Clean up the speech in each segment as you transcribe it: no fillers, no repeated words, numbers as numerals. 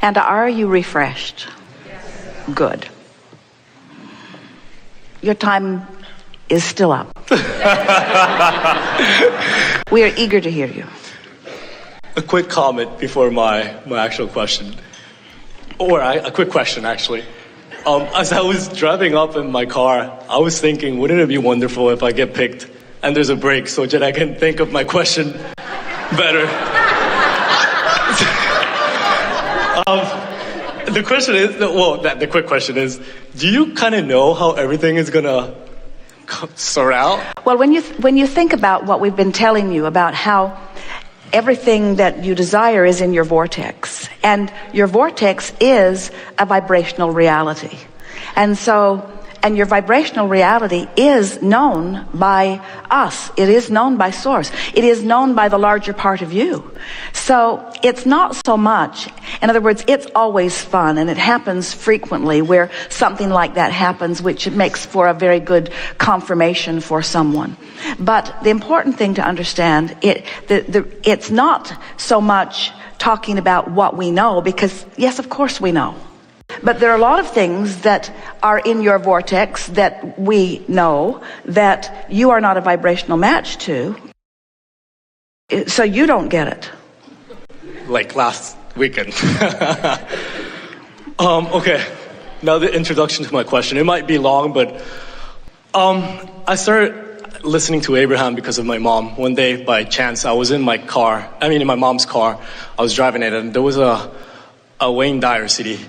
And are you refreshed? Good. Your time is still up. We are eager to hear you. A quick comment before my actual question. A quick question, actually. As I was driving up in my car, I was thinking, wouldn't it be wonderful if I get picked and there's a break so that I can think of my question better? The question is, the quick question is, do you kind of know how everything is going to sort out? Well, when you think about what we've been telling you about how everything that you desire is in your vortex, and your vortex is a vibrational reality. And your vibrational reality is known by us. It is known by Source. It is known by the larger part of you. So it's not so much, in other words, it's always fun, and it happens frequently where something like that happens, which makes for a very good confirmation for someone. But the important thing to understand, it's not so much talking about what we know, because yes, of course we know. But there are a lot of things that are in your vortex that we know that you are not a vibrational match to, so you don't get it. Like last weekend. Okay, now the introduction to my question. It might be long, but I started listening to Abraham because of my mom. One day, by chance, I was in my mom's car. I was driving it, and there was a Wayne Dyer CD.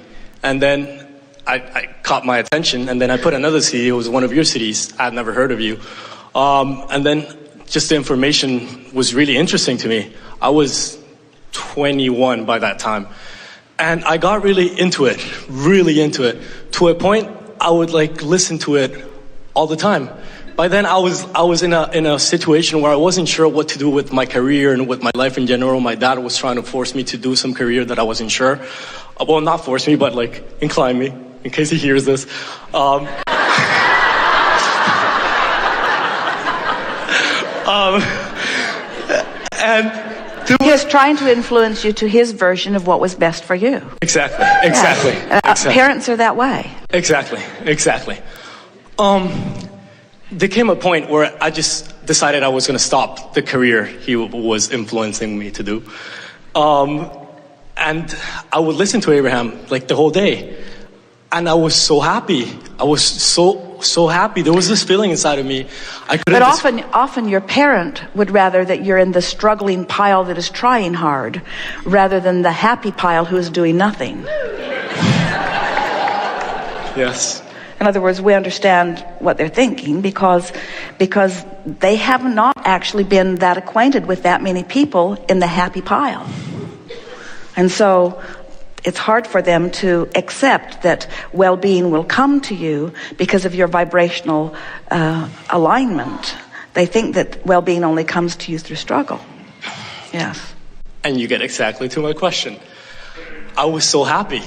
And then I caught my attention, and then I put another CD. It was one of your CDs. I had never heard of you. And then just the information was really interesting to me. I was 21 by that time. And I got really into it, to a point I would listen to it all the time. By then I was in a situation where I wasn't sure what to do with my career and with my life in general. My dad was trying to force me to do some career that I wasn't sure. Well, not force me, but incline me, in case he hears this. And he was trying to influence you to his version of what was best for you. Exactly. Parents are that way. Exactly. There came a point where I just decided I was going to stop the career he was influencing me to do. And I would listen to Abraham the whole day. And I was so happy. I was so happy. There was this feeling inside of me. But often your parent would rather that you're in the struggling pile that is trying hard, rather than the happy pile who is doing nothing. Yes. In other words, we understand what they're thinking because they have not actually been that acquainted with that many people in the happy pile. And so it's hard for them to accept that well-being will come to you because of your vibrational alignment. They think that well-being only comes to you through struggle. Yes. And you get exactly to my question. I was so happy.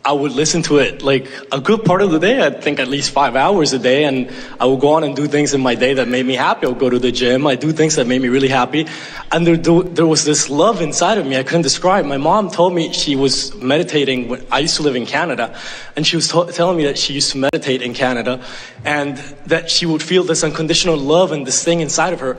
I would listen to it a good part of the day. I'd think at least 5 hours a day, and I would go on and do things in my day that made me happy. I would go to the gym. I do things that made me really happy. And there was this love inside of me I couldn't describe. My mom told me she was meditating when I used to live in Canada, and she was telling me that she used to meditate in Canada, and that she would feel this unconditional love and this thing inside of her.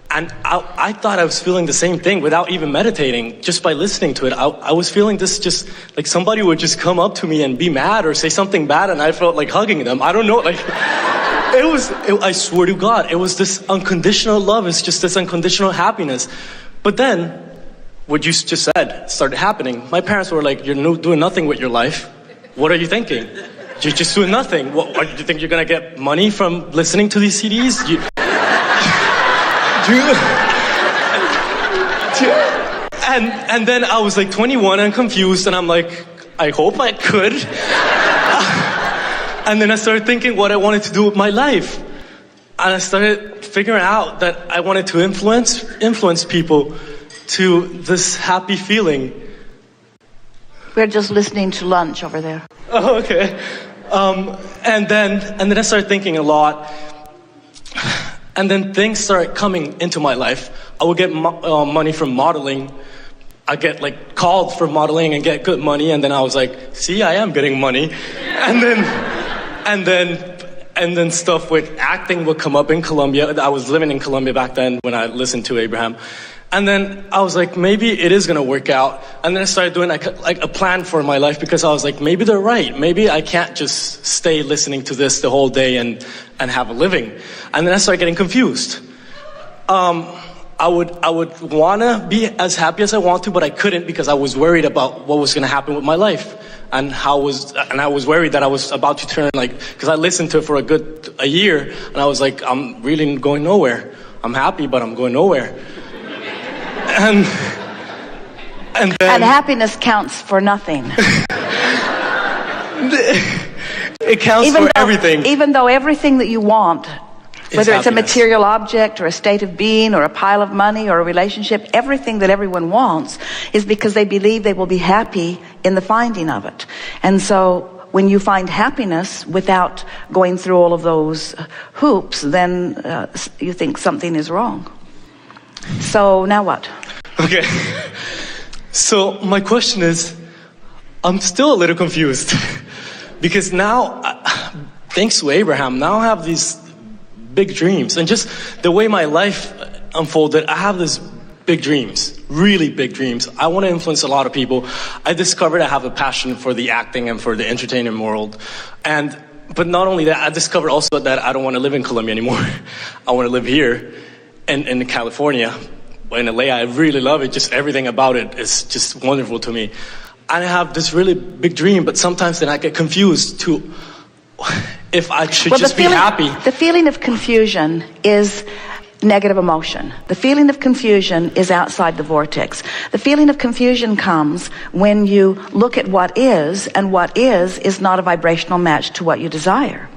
And I thought I was feeling the same thing without even meditating, just by listening to it. I was feeling this, just somebody would just come up to me and be mad or say something bad, and I felt like hugging them. I don't know, I swear to God, it was this unconditional love. It's just this unconditional happiness. But then, what you just said started happening. My parents were like, you're doing nothing with your life. What are you thinking? You're just doing nothing. What, do you think you're going to get money from listening to these CDs? And then I was 21 and confused, and I'm like, I hope I could. And then I started thinking what I wanted to do with my life. And I started figuring out that I wanted to influence people to this happy feeling. We're just listening to lunch over there. Oh, okay. And then I started thinking a lot. And then things started coming into my life. I would get money from modeling. I get like called for modeling and get good money, and then I was like, see, I am getting money. And then stuff with acting would come up in Colombia. I was living in Colombia back then when I listened to Abraham. And then I was like, maybe it is going to work out. And then I started doing like a plan for my life, because I was like, maybe they're right. Maybe I can't just stay listening to this the whole day and have a living. And then I started getting confused. I would want to be as happy as I want to, but I couldn't, because I was worried about what was going to happen with my life. And I was worried that I was about to turn, because I listened to it for a year, and I was like, I'm really going nowhere. I'm happy, but I'm going nowhere. And happiness counts for nothing. It counts for everything. Even though everything that you want, whether it's a material object or a state of being or a pile of money or a relationship, everything that everyone wants is because they believe they will be happy in the finding of it. And so when you find happiness without going through all of those hoops, then you think something is wrong. So now what? Okay. So my question is, I'm still a little confused. Because now, thanks to Abraham, now I have these big dreams. And just the way my life unfolded, I have these big dreams, really big dreams. I want to influence a lot of people. I discovered I have a passion for the acting and for the entertainment world. But not only that, I discovered also that I don't want to live in Colombia anymore. I want to live here in California. In LA, I really love it. Just everything about it is just wonderful to me. And I have this really big dream, but sometimes then I get confused to if I should be happy. The feeling of confusion is negative emotion. The feeling of confusion is outside the vortex. The feeling of confusion comes when you look at what is, and what is not a vibrational match to what you desire.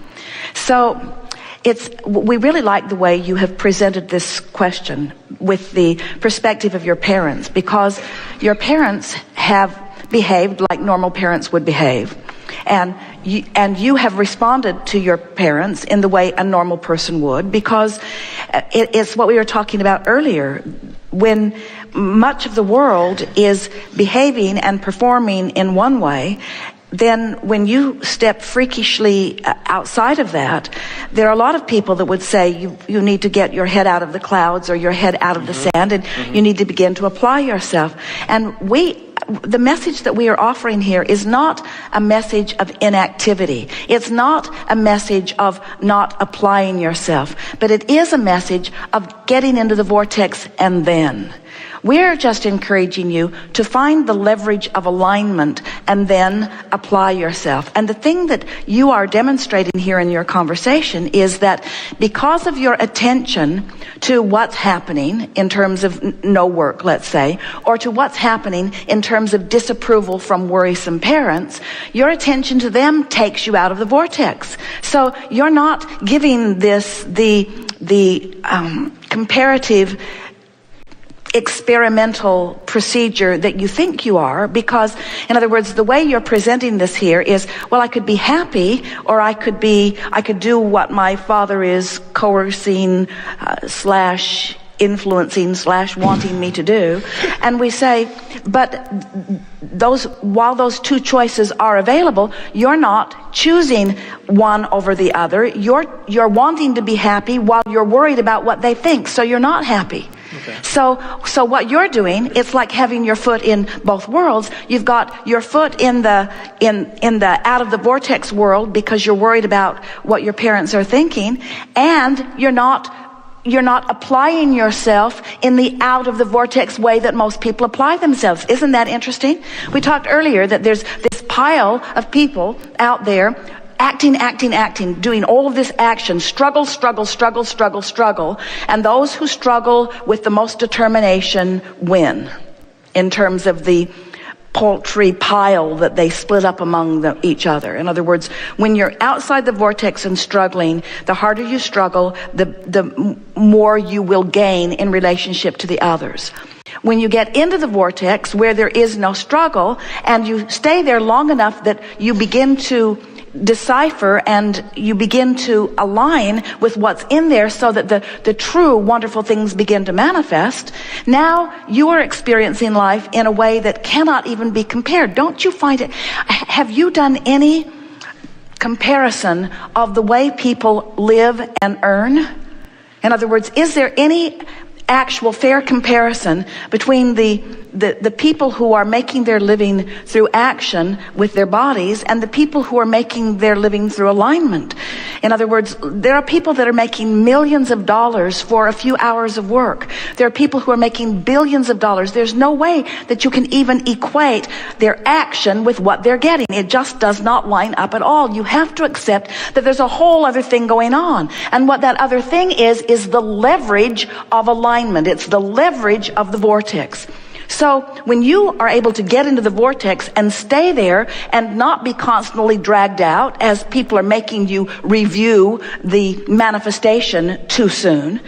So we really like the way you have presented this question with the perspective of your parents, because your parents have behaved like normal parents would behave. And you have responded to your parents in the way a normal person would, because it's what we were talking about earlier. When much of the world is behaving and performing in one way, then when you step freakishly outside of that, there are a lot of people that would say you need to get your head out of the clouds or your head out of the sand, and you need to begin to apply yourself. And the message that we are offering here is not a message of inactivity. It's not a message of not applying yourself, but it is a message of getting into the vortex and then. We're just encouraging you to find the leverage of alignment and then apply yourself. And the thing that you are demonstrating here in your conversation is that because of your attention to what's happening in terms of no work, let's say, or to what's happening in terms of disapproval from worrisome parents, your attention to them takes you out of the vortex. So you're not giving this the comparative experimental procedure that you think you are, because, in other words, the way you're presenting this here is, well, I could be happy, or I could do what my father is coercing slash influencing slash wanting me to do. And we say, but while those two choices are available, you're not choosing one over the other. You're wanting to be happy while you're worried about what they think, so you're not happy. Okay. So what you're doing, it's like having your foot in both worlds. You've got your foot in the out of the vortex world because you're worried about what your parents are thinking, and you're not applying yourself in the out of the vortex way that most people apply themselves. Isn't that interesting? We talked earlier that there's this pile of people out there acting, doing all of this action, struggle, and those who struggle with the most determination win in terms of the paltry pile that they split up among each other. In other words, when you're outside the vortex and struggling, the harder you struggle, the more you will gain in relationship to the others. When you get into the vortex where there is no struggle, and you stay there long enough that you begin to decipher and you begin to align with what's in there so that the true wonderful things begin to manifest, now you are experiencing life in a way that cannot even be compared. Don't you find it? Have you done any comparison of the way people live and earn? In other words, is there any actual fair comparison between the people who are making their living through action with their bodies and the people who are making their living through alignment? In other words, there are people that are making millions of dollars for a few hours of work. There are people who are making billions of dollars. There's no way that you can even equate their action with what they're getting. It just does not line up at all. You have to accept that there's a whole other thing going on. And what that other thing is the leverage of alignment. It's the leverage of the vortex. So when you are able to get into the vortex and stay there and not be constantly dragged out as people are making you review the manifestation too soon,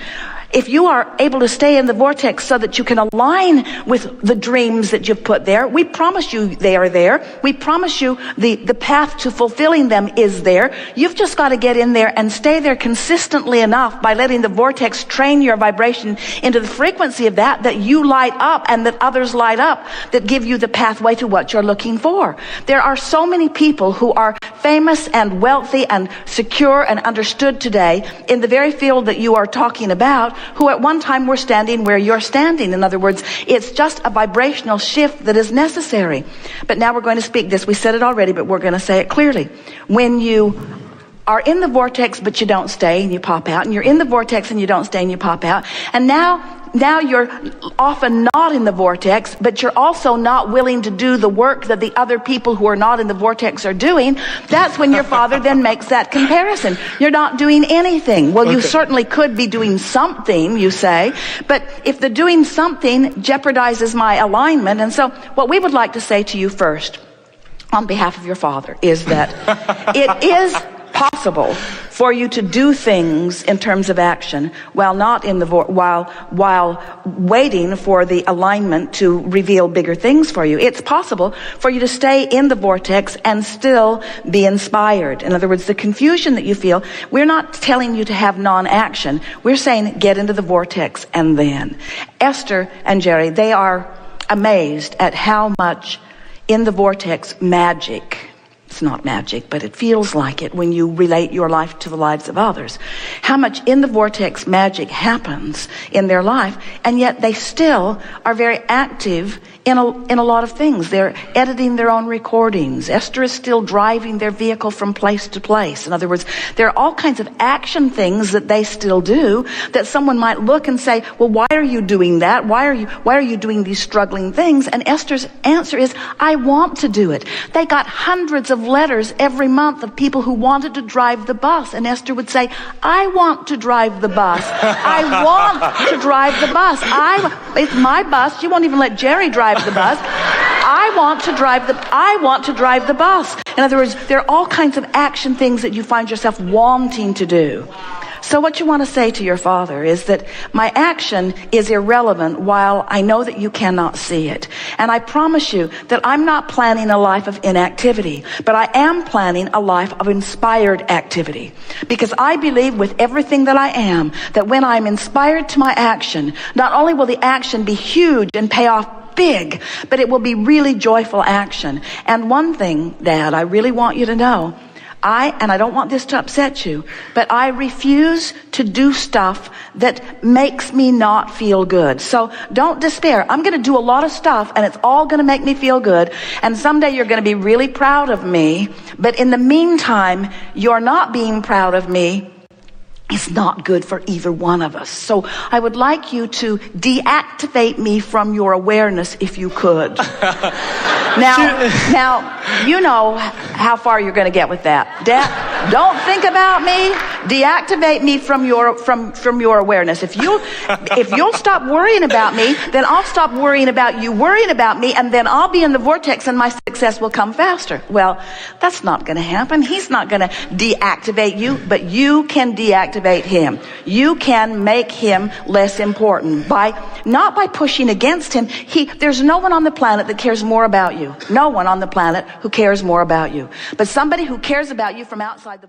if you are able to stay in the vortex so that you can align with the dreams that you've put there, we promise you they are there. We promise you the path to fulfilling them is there. You've just got to get in there and stay there consistently enough by letting the vortex train your vibration into the frequency of that you light up and that others light up, that give you the pathway to what you're looking for. There are so many people who are famous and wealthy and secure and understood today in the very field that you are talking about, who at one time were standing where you're standing. In other words, it's just a vibrational shift that is necessary. But now we're going to speak this. We said it already, but we're going to say it clearly. When you are in the vortex, but you don't stay and you pop out, and you're in the vortex and you don't stay and you pop out, and now you're often not in the vortex, but you're also not willing to do the work that the other people who are not in the vortex are doing. That's when your father then makes that comparison. You're not doing anything. Well, you certainly could be doing something, you say, but if the doing something jeopardizes my alignment. And so what we would like to say to you first, on behalf of your father, is that it is possible for you to do things in terms of action while not in the while waiting for the alignment to reveal bigger things for you. It's possible for you to stay in the vortex and still be inspired. In other words, the confusion that you feel, we're not telling you to have non-action. We're saying get into the vortex and then. Esther and Jerry, they are amazed at how much in the vortex magic. It's not magic, but it feels like it when you relate your life to the lives of others. How much in the vortex magic happens in their life, and yet they still are very active in a lot of things. They're editing their own recordings. Esther is still driving their vehicle from place to place. In other words, there are all kinds of action things that they still do that someone might look and say, well, why are you doing that? Why are you doing these struggling things? And Esther's answer is, I want to do it. They got hundreds of letters every month of people who wanted to drive the bus. And Esther would say, I want to drive the bus. I want to drive the bus. It's my bus. You won't even let Jerry drive the bus. I want to drive the bus. In other words, there are all kinds of action things that you find yourself wanting to do. So what you want to say to your father is that my action is irrelevant while I know that you cannot see it. And I promise you that I'm not planning a life of inactivity, but I am planning a life of inspired activity. Because I believe with everything that I am, that when I'm inspired to my action, not only will the action be huge and pay off big, but it will be really joyful action. And one thing, Dad, I really want you to know, and I don't want this to upset you, but I refuse to do stuff that makes me not feel good. So don't despair. I'm going to do a lot of stuff and it's all going to make me feel good. And someday you're going to be really proud of me. But in the meantime, you're not being proud of me. It's not good for either one of us. So I would like you to deactivate me from your awareness if you could. Now, you know how far you're going to get with that. Dad, don't think about me. Deactivate me from your awareness. If you'll stop worrying about me, then I'll stop worrying about you worrying about me, and then I'll be in the vortex and my success will come faster. Well, that's not going to happen. He's not going to deactivate you, but you can deactivate him. You can make him less important not by pushing against him. There's no one on the planet that cares more about you. No one on the planet who cares more about you. But somebody who cares about you from outside the